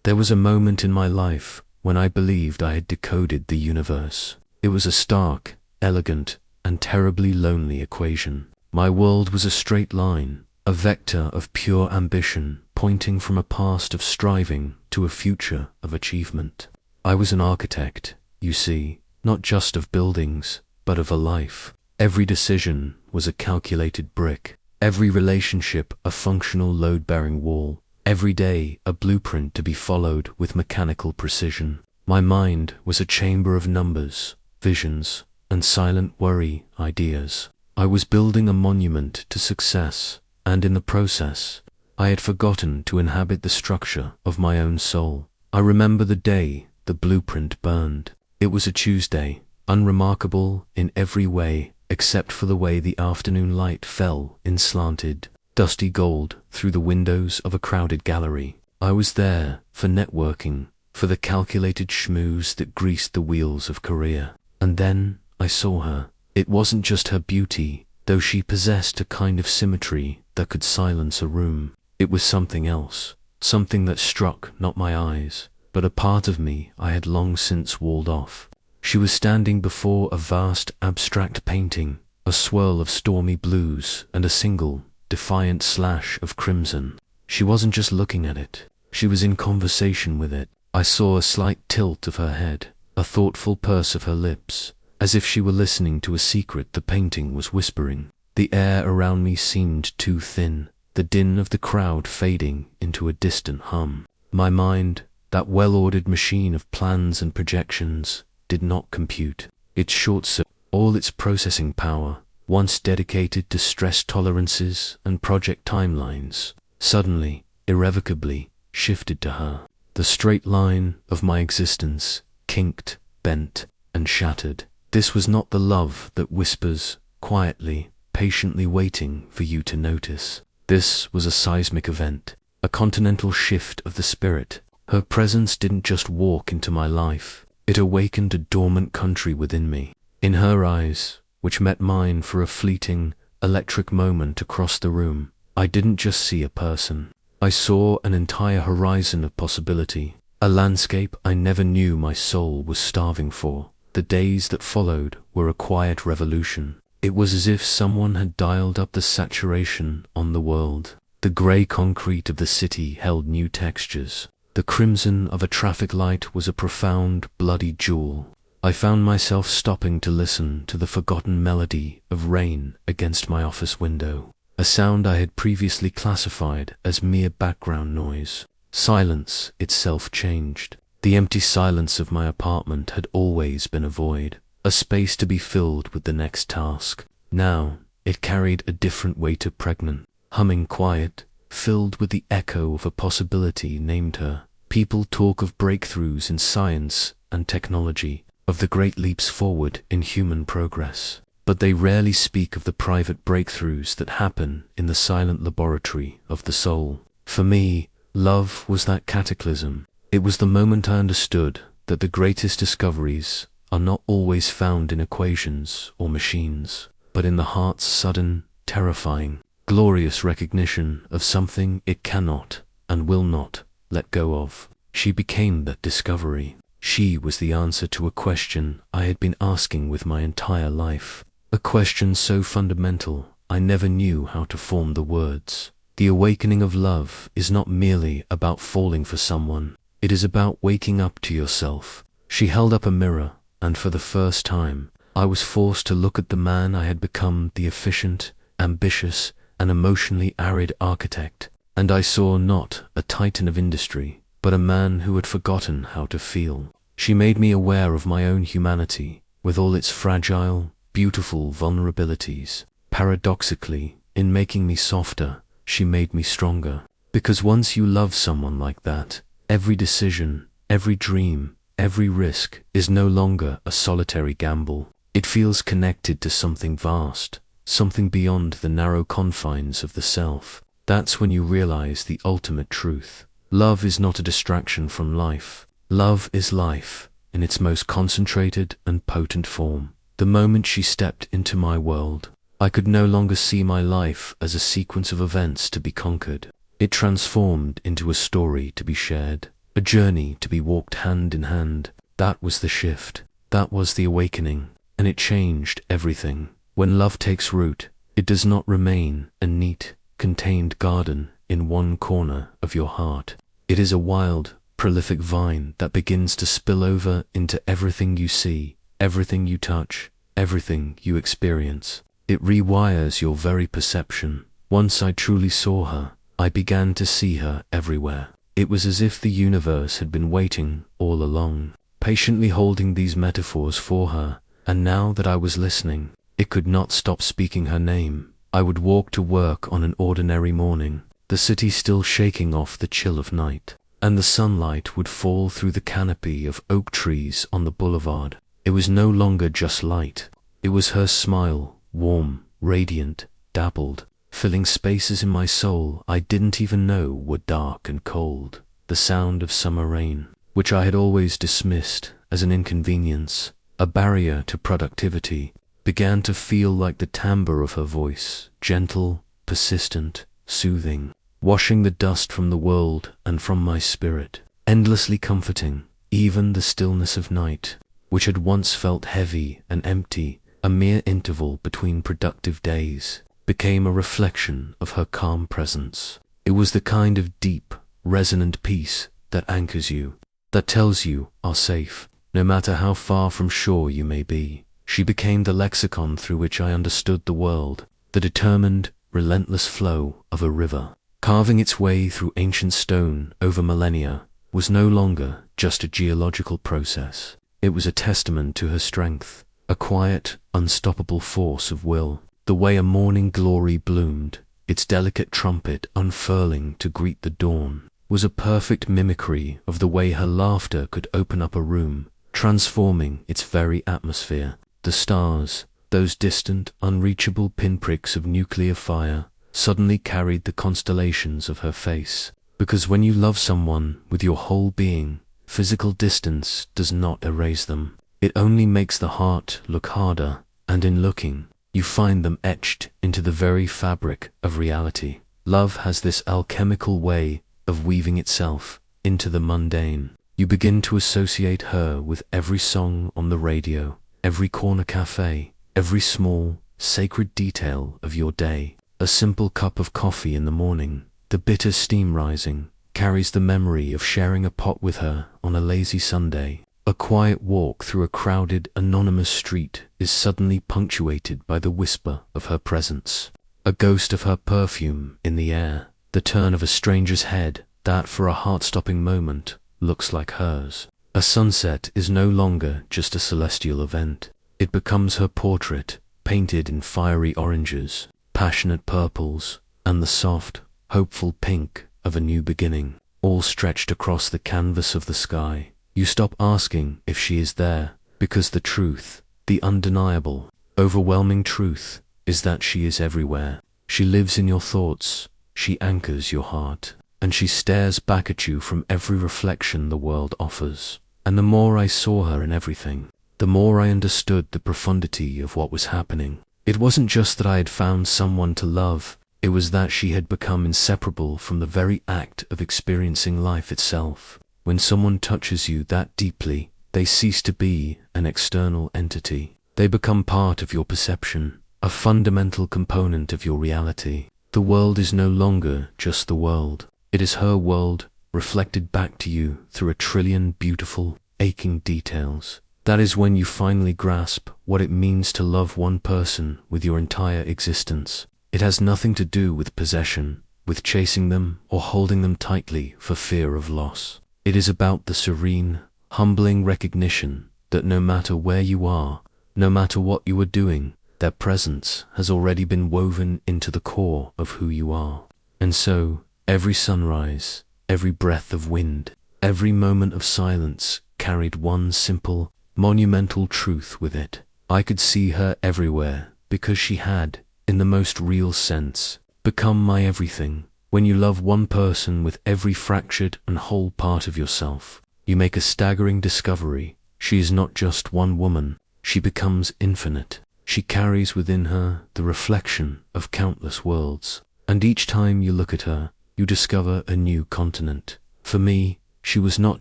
There was a moment in my life when I believed I had decoded the universe. It was a stark, elegant, and terribly lonely equation. My world was a straight line, a vector of pure ambition, pointing from a past of striving to a future of achievement. I was an architect, you see, not just of buildings, but of a life. Every decision was a calculated brick, every relationship a functional load-bearing wall, every day a blueprint to be followed with mechanical precision. My mind was a chamber of numbers, visions, and silent worry ideas. I was building a monument to success, and in the process, I had forgotten to inhabit the structure of my own soul. I remember the day the blueprint burned. It was a Tuesday, unremarkable in every way except for the way the afternoon light fell in slanted, dusty gold through the windows of a crowded gallery. I was there for networking, for the calculated schmooze that greased the wheels of career. And then I saw her. It wasn't just her beauty, though she possessed a kind of symmetry that could silence a room. It was something else, something that struck not my eyes, but a part of me I had long since walled off. She was standing before a vast abstract painting, a swirl of stormy blues and a single, defiant slash of crimson. She wasn't just looking at it, she was in conversation with it. I saw a slight tilt of her head, a thoughtful purse of her lips, as if she were listening to a secret the painting was whispering. The air around me seemed too thin, the din of the crowd fading into a distant hum. My mind, that well-ordered machine of plans and projections, did not compute. It short-circuited all its processing power, once dedicated to stress tolerances and project timelines, suddenly, irrevocably, shifted to her. The straight line of my existence kinked, bent, and shattered. This was not the love that whispers, quietly, patiently waiting for you to notice. This was a seismic event, a continental shift of the spirit. Her presence didn't just walk into my life, it awakened a dormant country within me. In her eyes, which met mine for a fleeting, electric moment across the room, I didn't just see a person. I saw an entire horizon of possibility, a landscape I never knew my soul was starving for. The days that followed were a quiet revolution. It was as if someone had dialed up the saturation on the world. The grey concrete of the city held new textures. The crimson of a traffic light was a profound, bloody jewel. I found myself stopping to listen to the forgotten melody of rain against my office window, a sound I had previously classified as mere background noise. Silence itself changed. The empty silence of my apartment had always been a void, a space to be filled with the next task. Now, it carried a different weight of pregnant, humming quiet, filled with the echo of a possibility named her. People talk of breakthroughs in science and technology, of the great leaps forward in human progress, but they rarely speak of the private breakthroughs that happen in the silent laboratory of the soul. For me, love was that cataclysm. It was the moment I understood that the greatest discoveries are not always found in equations or machines, but in the heart's sudden, terrifying, glorious recognition of something it cannot and will not let go of. She became that discovery. She was the answer to a question I had been asking with my entire life, a question so fundamental I never knew how to form the words. The awakening of love is not merely about falling for someone, it is about waking up to yourself. She held up a mirror, and for the first time, I was forced to look at the man I had become, the efficient, ambitious, and emotionally arid architect, and I saw not a titan of industry, but a man who had forgotten how to feel. She made me aware of my own humanity, with all its fragile, beautiful vulnerabilities. Paradoxically, in making me softer, she made me stronger. Because once you love someone like that, every decision, every dream, every risk is no longer a solitary gamble. It feels connected to something vast, something beyond the narrow confines of the self. That's when you realize the ultimate truth. Love is not a distraction from life. Love is life, in its most concentrated and potent form. The moment she stepped into my world, I could no longer see my life as a sequence of events to be conquered. It transformed into a story to be shared, a journey to be walked hand in hand. That was the shift. That was the awakening. And it changed everything. When love takes root, it does not remain a neat, contained garden in one corner of your heart. It is a wild, prolific vine that begins to spill over into everything you see, everything you touch, everything you experience. It rewires your very perception. Once I truly saw her, I began to see her everywhere. It was as if the universe had been waiting all along, patiently holding these metaphors for her, and now that I was listening, it could not stop speaking her name. I would walk to work on an ordinary morning, the city still shaking off the chill of night, and the sunlight would fall through the canopy of oak trees on the boulevard. It was no longer just light. It was her smile, warm, radiant, dappled, filling spaces in my soul I didn't even know were dark and cold. The sound of summer rain, which I had always dismissed as an inconvenience, a barrier to productivity, began to feel like the timbre of her voice, gentle, persistent, soothing, washing the dust from the world and from my spirit, endlessly comforting. Even the stillness of night, which had once felt heavy and empty, a mere interval between productive days, became a reflection of her calm presence. It was the kind of deep, resonant peace that anchors you, that tells you are safe, no matter how far from shore you may be. She became the lexicon through which I understood the world, the determined, relentless flow of a river, carving its way through ancient stone over millennia, was no longer just a geological process. It was a testament to her strength, a quiet, unstoppable force of will. The way a morning glory bloomed, its delicate trumpet unfurling to greet the dawn, was a perfect mimicry of the way her laughter could open up a room, transforming its very atmosphere. The stars, those distant, unreachable pinpricks of nuclear fire, suddenly carried the constellations of her face. Because when you love someone with your whole being, physical distance does not erase them. It only makes the heart look harder, and in looking, you find them etched into the very fabric of reality. Love has this alchemical way of weaving itself into the mundane. You begin to associate her with every song on the radio, every corner cafe, every small, sacred detail of your day. A simple cup of coffee in the morning, the bitter steam rising, carries the memory of sharing a pot with her on a lazy Sunday. A quiet walk through a crowded, anonymous street is suddenly punctuated by the whisper of her presence, a ghost of her perfume in the air, the turn of a stranger's head that for a heart-stopping moment looks like hers. A sunset is no longer just a celestial event. It becomes her portrait, painted in fiery oranges, passionate purples, and the soft, hopeful pink of a new beginning, all stretched across the canvas of the sky. You stop asking if she is there, because the truth, the undeniable, overwhelming truth, is that she is everywhere. She lives in your thoughts, she anchors your heart, and she stares back at you from every reflection the world offers. And the more I saw her in everything, the more I understood the profundity of what was happening. It wasn't just that I had found someone to love, it was that she had become inseparable from the very act of experiencing life itself. When someone touches you that deeply, they cease to be an external entity. They become part of your perception, a fundamental component of your reality. The world is no longer just the world. It is her world, reflected back to you through a trillion beautiful, aching details. That is when you finally grasp what it means to love one person with your entire existence. It has nothing to do with possession, with chasing them or holding them tightly for fear of loss. It is about the serene, humbling recognition that no matter where you are, no matter what you are doing, their presence has already been woven into the core of who you are. And so, every sunrise, every breath of wind, every moment of silence carried one simple, monumental truth with it. I could see her everywhere because she had, in the most real sense, become my everything. When you love one person with every fractured and whole part of yourself, you make a staggering discovery. She is not just one woman, she becomes infinite. She carries within her the reflection of countless worlds. And each time you look at her, you discover a new continent. For me, She was not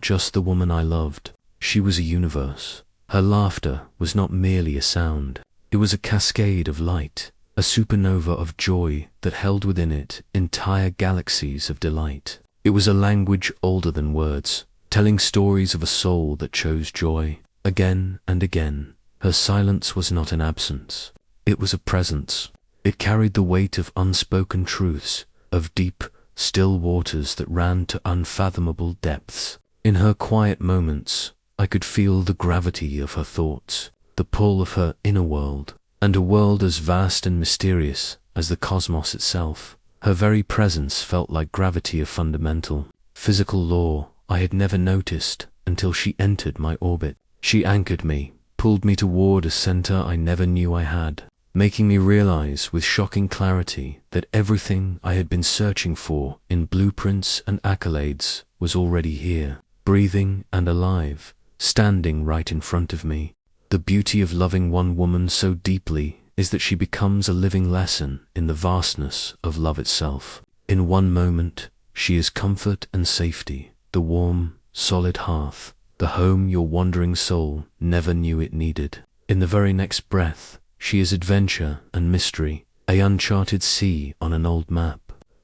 just the woman I loved. She was a universe. Her laughter was not merely a sound. It was a cascade of light, a supernova of joy that held within it entire galaxies of delight. It was a language older than words, telling stories of a soul that chose joy again and again. Her silence was not an absence. It was a presence. It carried the weight of unspoken truths, of deep, still waters that ran to unfathomable depths. In her quiet moments, I could feel the gravity of her thoughts, the pull of her inner world, and a world as vast and mysterious as the cosmos itself. Her very presence felt like gravity of fundamental, physical law I had never noticed until she entered my orbit. She anchored me, pulled me toward a center I never knew I had, making me realize with shocking clarity that everything I had been searching for in blueprints and accolades was already here, breathing and alive, standing right in front of me. The beauty of loving one woman so deeply is that she becomes a living lesson in the vastness of love itself. In one moment, she is comfort and safety, the warm, solid hearth, the home your wandering soul never knew it needed. In the very next breath, she is adventure and mystery, an uncharted sea on an old map,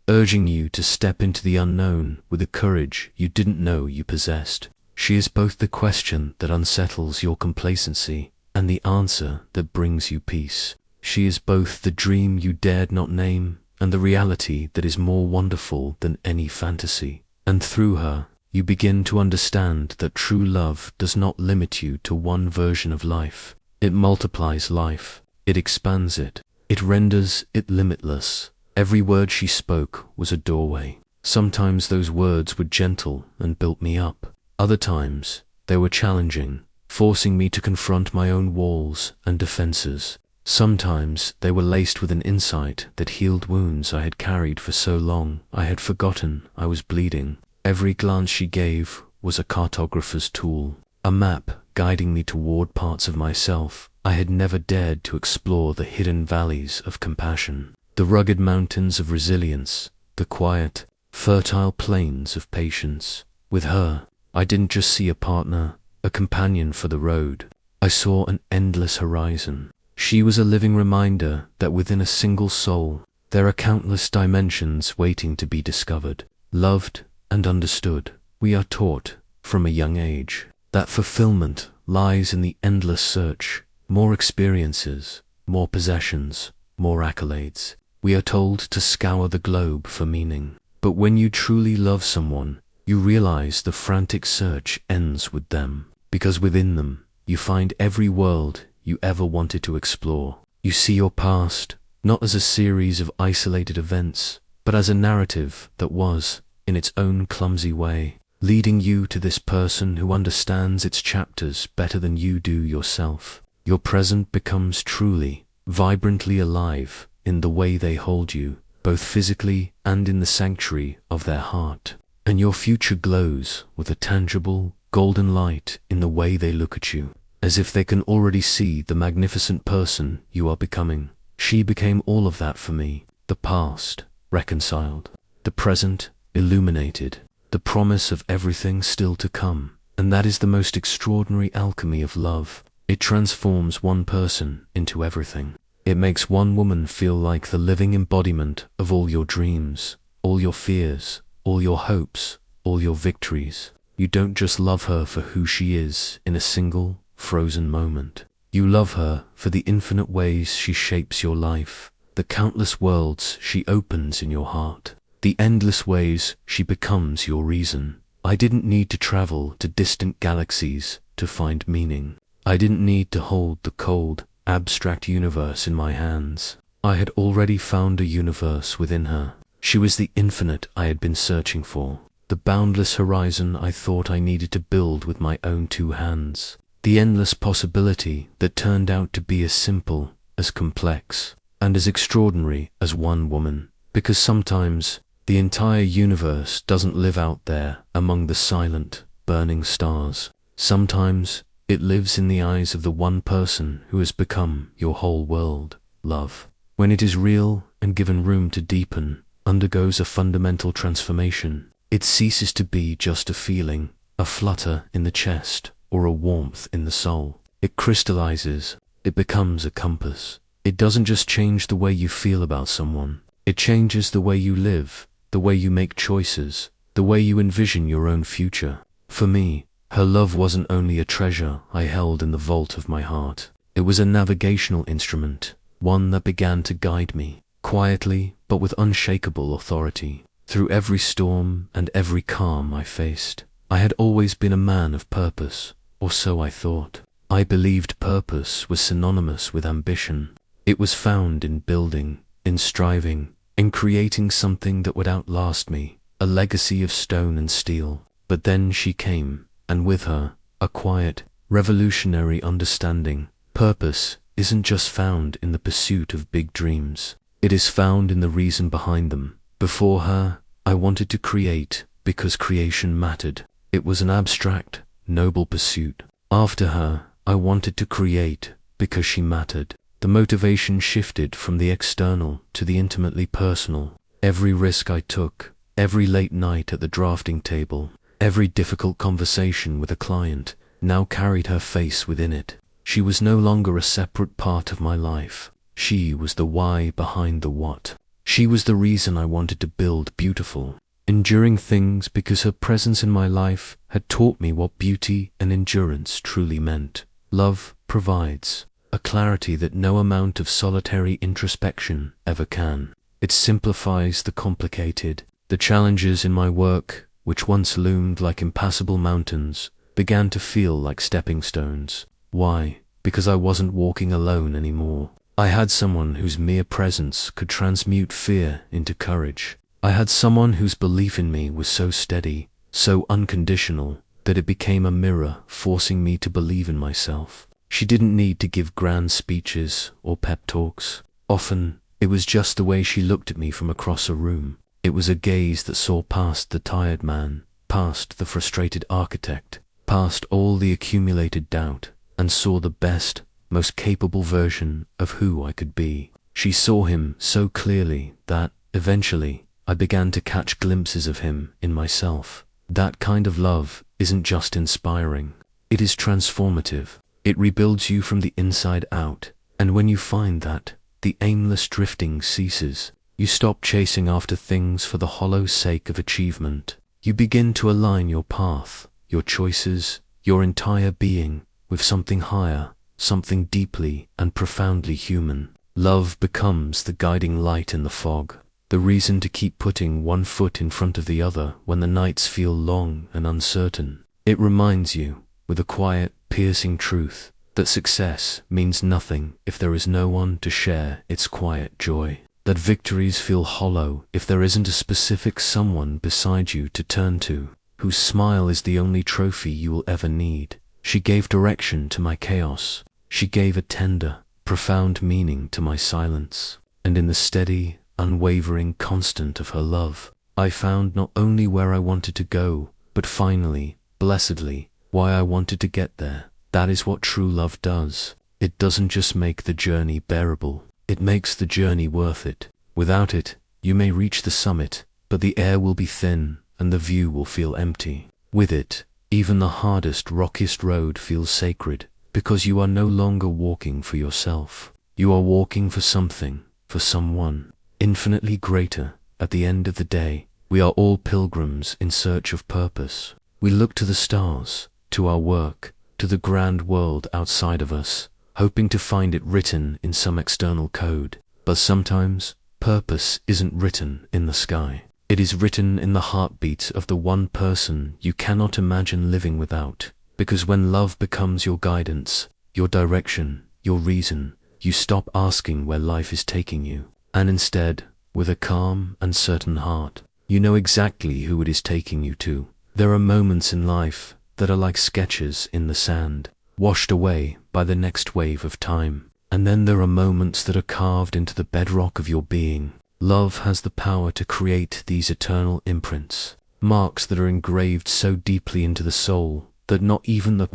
urging you to step into the unknown with a courage you didn't know you possessed. She is both the question that unsettles your complacency and the answer that brings you peace. She is both the dream you dared not name and the reality that is more wonderful than any fantasy. And through her, you begin to understand that true love does not limit you to one version of life. It multiplies life. It expands it. It renders it limitless. Every word she spoke was a doorway. Sometimes those words were gentle and built me up. Other times, they were challenging, forcing me to confront my own walls and defenses. Sometimes they were laced with an insight that healed wounds I had carried for so long I had forgotten I was bleeding. Every glance she gave was a cartographer's tool, a map guiding me toward parts of myself I had never dared to explore, the hidden valleys of compassion, the rugged mountains of resilience, the quiet, fertile plains of patience. With her, I didn't just see a partner, a companion for the road. I saw an endless horizon. She was a living reminder that within a single soul, there are countless dimensions waiting to be discovered, loved, and understood. We are taught, from a young age, that fulfillment lies in the endless search. More experiences, more possessions, more accolades. We are told to scour the globe for meaning. But when you truly love someone, you realize the frantic search ends with them, because within them, you find every world you ever wanted to explore. You see your past, not as a series of isolated events, but as a narrative that was, in its own clumsy way, leading you to this person who understands its chapters better than you do yourself. Your present becomes truly, vibrantly alive in the way they hold you, both physically and in the sanctuary of their heart. And your future glows with a tangible, golden light in the way they look at you, as if they can already see the magnificent person you are becoming. She became all of that for me. The past, reconciled. The present, illuminated. The promise of everything still to come. And that is the most extraordinary alchemy of love. It transforms one person into everything. It makes one woman feel like the living embodiment of all your dreams, all your fears, all your hopes, all your victories. You don't just love her for who she is in a single, frozen moment. You love her for the infinite ways she shapes your life, the countless worlds she opens in your heart, the endless ways she becomes your reason. I didn't need to travel to distant galaxies to find meaning. I didn't need to hold the cold, abstract universe in my hands. I had already found a universe within her. She was the infinite I had been searching for, the boundless horizon I thought I needed to build with my own two hands, the endless possibility that turned out to be as simple, as complex, and as extraordinary as one woman. Because sometimes, the entire universe doesn't live out there among the silent, burning stars. Sometimes, it lives in the eyes of the one person who has become your whole world. Love, when it is real and given room to deepen, undergoes a fundamental transformation. It ceases to be just a feeling, a flutter in the chest, or a warmth in the soul. It crystallizes. It becomes a compass. It doesn't just change the way you feel about someone. It changes the way you live, the way you make choices, the way you envision your own future. For me, her love wasn't only a treasure I held in the vault of my heart. It was a navigational instrument, one that began to guide me, quietly but with unshakable authority, through every storm and every calm I faced. I had always been a man of purpose, or so I thought. I believed purpose was synonymous with ambition. It was found in building, in striving, in creating something that would outlast me, a legacy of stone and steel. But then she came, and with her, a quiet, revolutionary understanding. Purpose isn't just found in the pursuit of big dreams. It is found in the reason behind them. Before her, I wanted to create because creation mattered. It was an abstract, noble pursuit. After her, I wanted to create because she mattered. The motivation shifted from the external to the intimately personal. Every risk I took, every late night at the drafting table, every difficult conversation with a client, now carried her face within it. She was no longer a separate part of my life. She was the why behind the what. She was the reason I wanted to build beautiful, enduring things, because her presence in my life had taught me what beauty and endurance truly meant. Love provides a clarity that no amount of solitary introspection ever can. It simplifies the complicated. The challenges in my work, which once loomed like impassable mountains, began to feel like stepping stones. Why? Because I wasn't walking alone anymore. I had someone whose mere presence could transmute fear into courage. I had someone whose belief in me was so steady, so unconditional, that it became a mirror forcing me to believe in myself. She didn't need to give grand speeches or pep talks. Often, it was just the way she looked at me from across a room. It was a gaze that saw past the tired man, past the frustrated architect, past all the accumulated doubt, and saw the best, most capable version of who I could be. She saw him so clearly that, eventually, I began to catch glimpses of him in myself. That kind of love isn't just inspiring. It is transformative. It rebuilds you from the inside out. And when you find that, the aimless drifting ceases. You stop chasing after things for the hollow sake of achievement. You begin to align your path, your choices, your entire being with something higher, something deeply and profoundly human. Love becomes the guiding light in the fog, the reason to keep putting one foot in front of the other when the nights feel long and uncertain. It reminds you, with a quiet, piercing truth, that success means nothing if there is no one to share its quiet joy. That victories feel hollow if there isn't a specific someone beside you to turn to, whose smile is the only trophy you will ever need. She gave direction to my chaos. She gave a tender, profound meaning to my silence. And in the steady, unwavering constant of her love, I found not only where I wanted to go, but finally, blessedly, why I wanted to get there. That is what true love does. It doesn't just make the journey bearable. It makes the journey worth it. Without it, you may reach the summit, but the air will be thin and the view will feel empty. With it, even the hardest, rockiest road feels sacred, because you are no longer walking for yourself. You are walking for something, for someone, infinitely greater. At the end of the day, we are all pilgrims in search of purpose. We look to the stars, to our work, to the grand world outside of us, hoping to find it written in some external code. But sometimes, purpose isn't written in the sky. It is written in the heartbeat of the one person you cannot imagine living without. Because when love becomes your guidance, your direction, your reason, you stop asking where life is taking you. And instead, with a calm and certain heart, you know exactly who it is taking you to. There are moments in life that are like sketches in the sand, washed away by the next wave of time. And then there are moments that are carved into the bedrock of your being. Love has the power to create these eternal imprints, marks that are engraved so deeply into the soul that not even the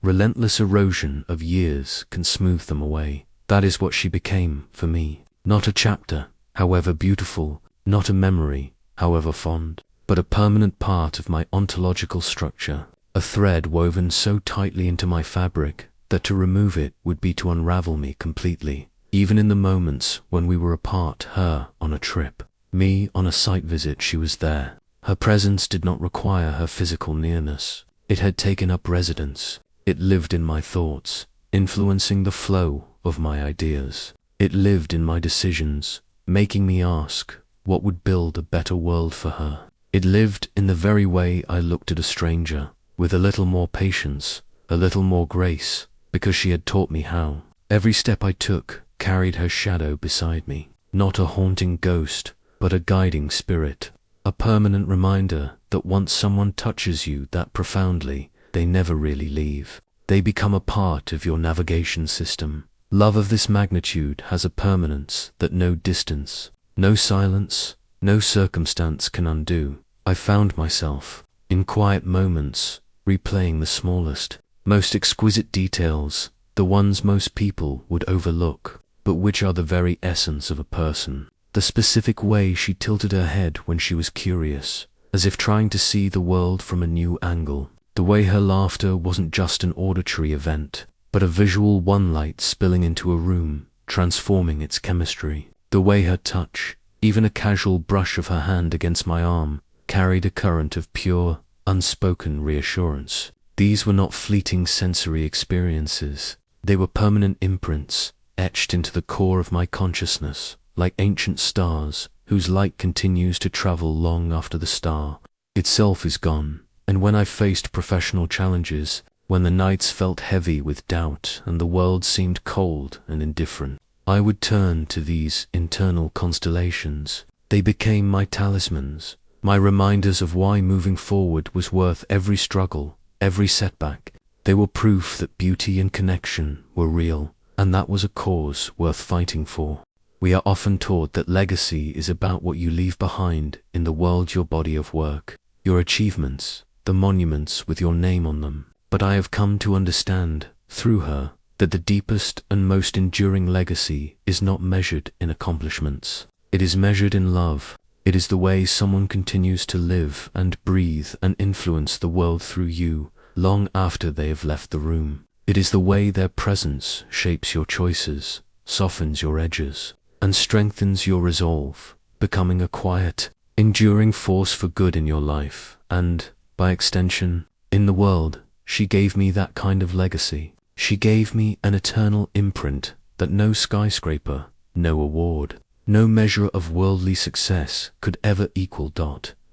relentless erosion of years can smooth them away. That is what she became for me. Not a chapter, however beautiful, not a memory, however fond, but a permanent part of my ontological structure, a thread woven so tightly into my fabric that to remove it would be to unravel me completely. Even in the moments when we were apart, her on a trip, me on a site visit, she was there. Her presence did not require her physical nearness. It had taken up residence. It lived in my thoughts, influencing the flow of my ideas. It lived in my decisions, making me ask what would build a better world for her. It lived in the very way I looked at a stranger, with a little more patience, a little more grace, because she had taught me how. Every step I took carried her shadow beside me, not a haunting ghost, but a guiding spirit, a permanent reminder that once someone touches you that profoundly, they never really leave. They become a part of your navigation system. Love of this magnitude has a permanence that no distance, no silence, no circumstance can undo. I found myself, in quiet moments, replaying the smallest, most exquisite details, the ones most people would overlook, but which are the very essence of a person. The specific way she tilted her head when she was curious, as if trying to see the world from a new angle. The way her laughter wasn't just an auditory event, but a visual one-light spilling into a room, transforming its chemistry. The way her touch, even a casual brush of her hand against my arm, carried a current of pure, unspoken reassurance. These were not fleeting sensory experiences. They were permanent imprints, etched into the core of my consciousness, like ancient stars, whose light continues to travel long after the star itself is gone. And when I faced professional challenges, when the nights felt heavy with doubt and the world seemed cold and indifferent, I would turn to these internal constellations. They became my talismans, my reminders of why moving forward was worth every struggle, every setback. They were proof that beauty and connection were real, and that was a cause worth fighting for. We are often taught that legacy is about what you leave behind in the world, your body of work, your achievements, the monuments with your name on them. But I have come to understand, through her, that the deepest and most enduring legacy is not measured in accomplishments. It is measured in love. It is the way someone continues to live and breathe and influence the world through you, long after they have left the room. It is the way their presence shapes your choices, softens your edges, and strengthens your resolve, becoming a quiet, enduring force for good in your life, and, by extension, in the world. She gave me that kind of legacy. She gave me an eternal imprint that no skyscraper, no award, no measure of worldly success could ever equal.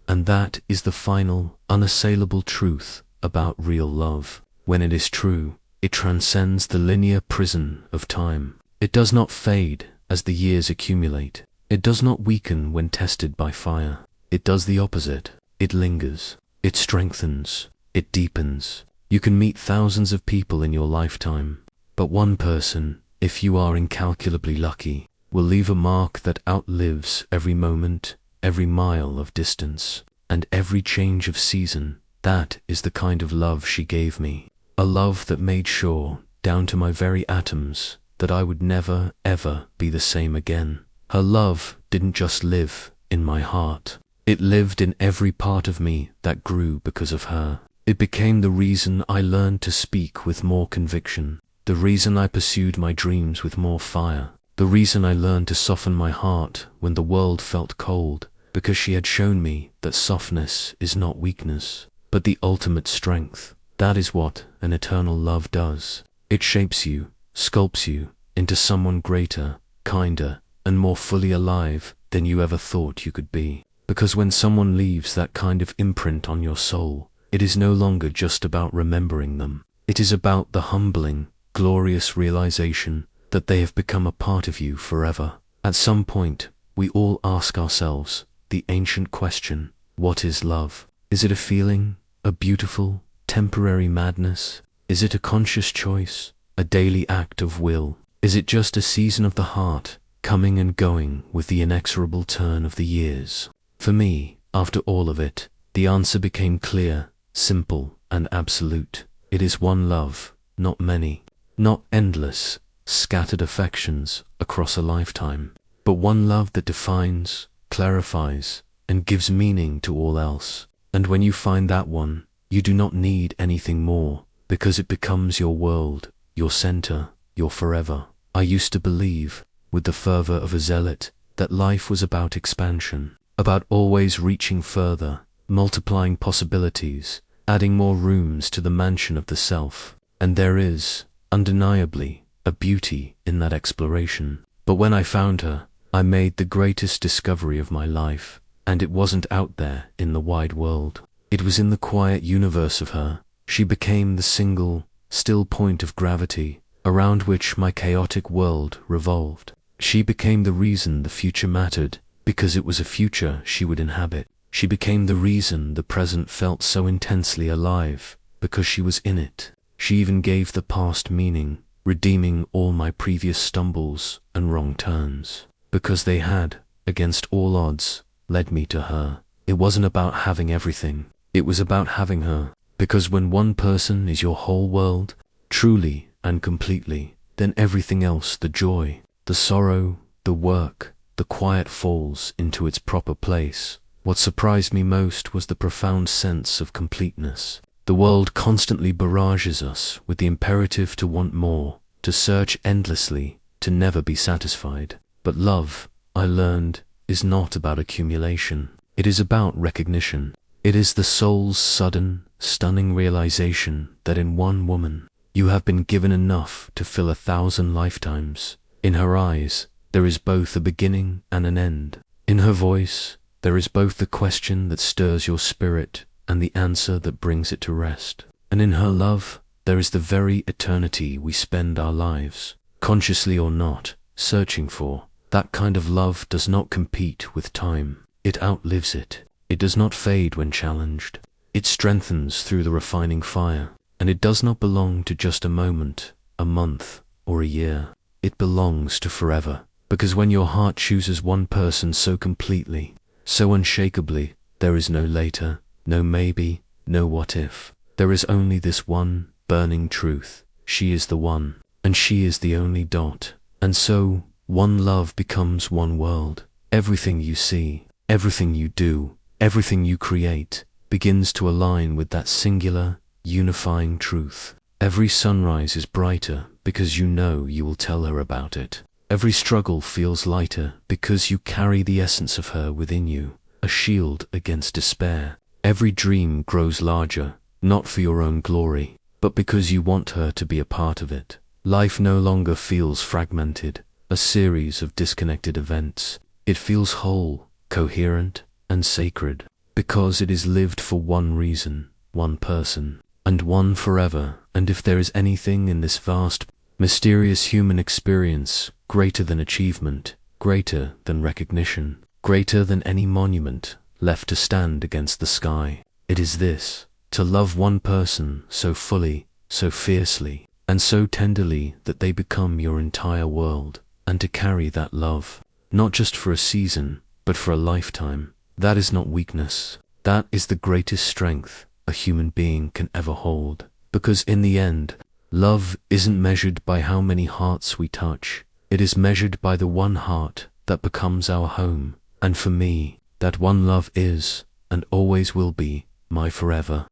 And that is the final, unassailable truth about real love. When it is true, it transcends the linear prison of time. It does not fade as the years accumulate. It does not weaken when tested by fire. It does the opposite. It lingers. It strengthens. It deepens. You can meet thousands of people in your lifetime, but one person, if you are incalculably lucky, will leave a mark that outlives every moment, every mile of distance, and every change of season. That is the kind of love she gave me. A love that made sure, down to my very atoms, that I would never, ever be the same again. Her love didn't just live in my heart. It lived in every part of me that grew because of her. It became the reason I learned to speak with more conviction, the reason I pursued my dreams with more fire, the reason I learned to soften my heart when the world felt cold, because she had shown me that softness is not weakness, but the ultimate strength. That is what an eternal love does. It shapes you, sculpts you, into someone greater, kinder, and more fully alive than you ever thought you could be. Because when someone leaves that kind of imprint on your soul, it is no longer just about remembering them. It is about the humbling, glorious realization that they have become a part of you forever. At some point, we all ask ourselves the ancient question, what is love? Is it a feeling, a beautiful, temporary madness? Is it a conscious choice, a daily act of will? Is it just a season of the heart, coming and going with the inexorable turn of the years? For me, after all of it, the answer became clear, simple, and absolute. It is one love, not many, not endless, scattered affections across a lifetime, but one love that defines, clarifies, and gives meaning to all else. And when you find that one, you do not need anything more, because it becomes your world, your center, your forever. I used to believe, with the fervor of a zealot, that life was about expansion, about always reaching further, multiplying possibilities, adding more rooms to the mansion of the self. And there is, undeniably, a beauty in that exploration. But when I found her, I made the greatest discovery of my life, and it wasn't out there in the wide world. It was in the quiet universe of her. She became the single, still point of gravity, around which my chaotic world revolved. She became the reason the future mattered, because it was a future she would inhabit. She became the reason the present felt so intensely alive, because she was in it. She even gave the past meaning, redeeming all my previous stumbles and wrong turns, because they had, against all odds, led me to her. It wasn't about having everything, it was about having her, because when one person is your whole world, truly and completely, then everything else, the joy, the sorrow, the work, the quiet, falls into its proper place. What surprised me most was the profound sense of completeness. The world constantly barrages us with the imperative to want more, to search endlessly, to never be satisfied. But love, I learned, is not about accumulation. It is about recognition. It is the soul's sudden, stunning realization that in one woman, you have been given enough to fill 1,000 lifetimes. In her eyes, there is both a beginning and an end. In her voice, there is both the question that stirs your spirit and the answer that brings it to rest. And in her love, there is the very eternity we spend our lives, consciously or not, searching for. That kind of love does not compete with time. It outlives it. It does not fade when challenged. It strengthens through the refining fire. And it does not belong to just a moment, a month, or a year. It belongs to forever. Because when your heart chooses one person so completely, so unshakably, there is no later, no maybe, no what if. There is only this one burning truth. She is the one, and she is the only dot. And so, one love becomes one world. Everything you see, everything you do, everything you create, begins to align with that singular, unifying truth. Every sunrise is brighter because you know you will tell her about it. Every struggle feels lighter because you carry the essence of her within you, a shield against despair. Every dream grows larger, not for your own glory, but because you want her to be a part of it. Life no longer feels fragmented, a series of disconnected events. It feels whole, coherent, and sacred, because it is lived for one reason, one person, and one forever. And if there is anything in this vast, mysterious human experience greater than achievement, greater than recognition, greater than any monument left to stand against the sky, it is this: to love one person so fully, so fiercely, and so tenderly that they become your entire world, and to carry that love, not just for a season, but for a lifetime. That is not weakness. That is the greatest strength a human being can ever hold. Because in the end, love isn't measured by how many hearts we touch. It is measured by the one heart that becomes our home. And for me, that one love is, and always will be, my forever.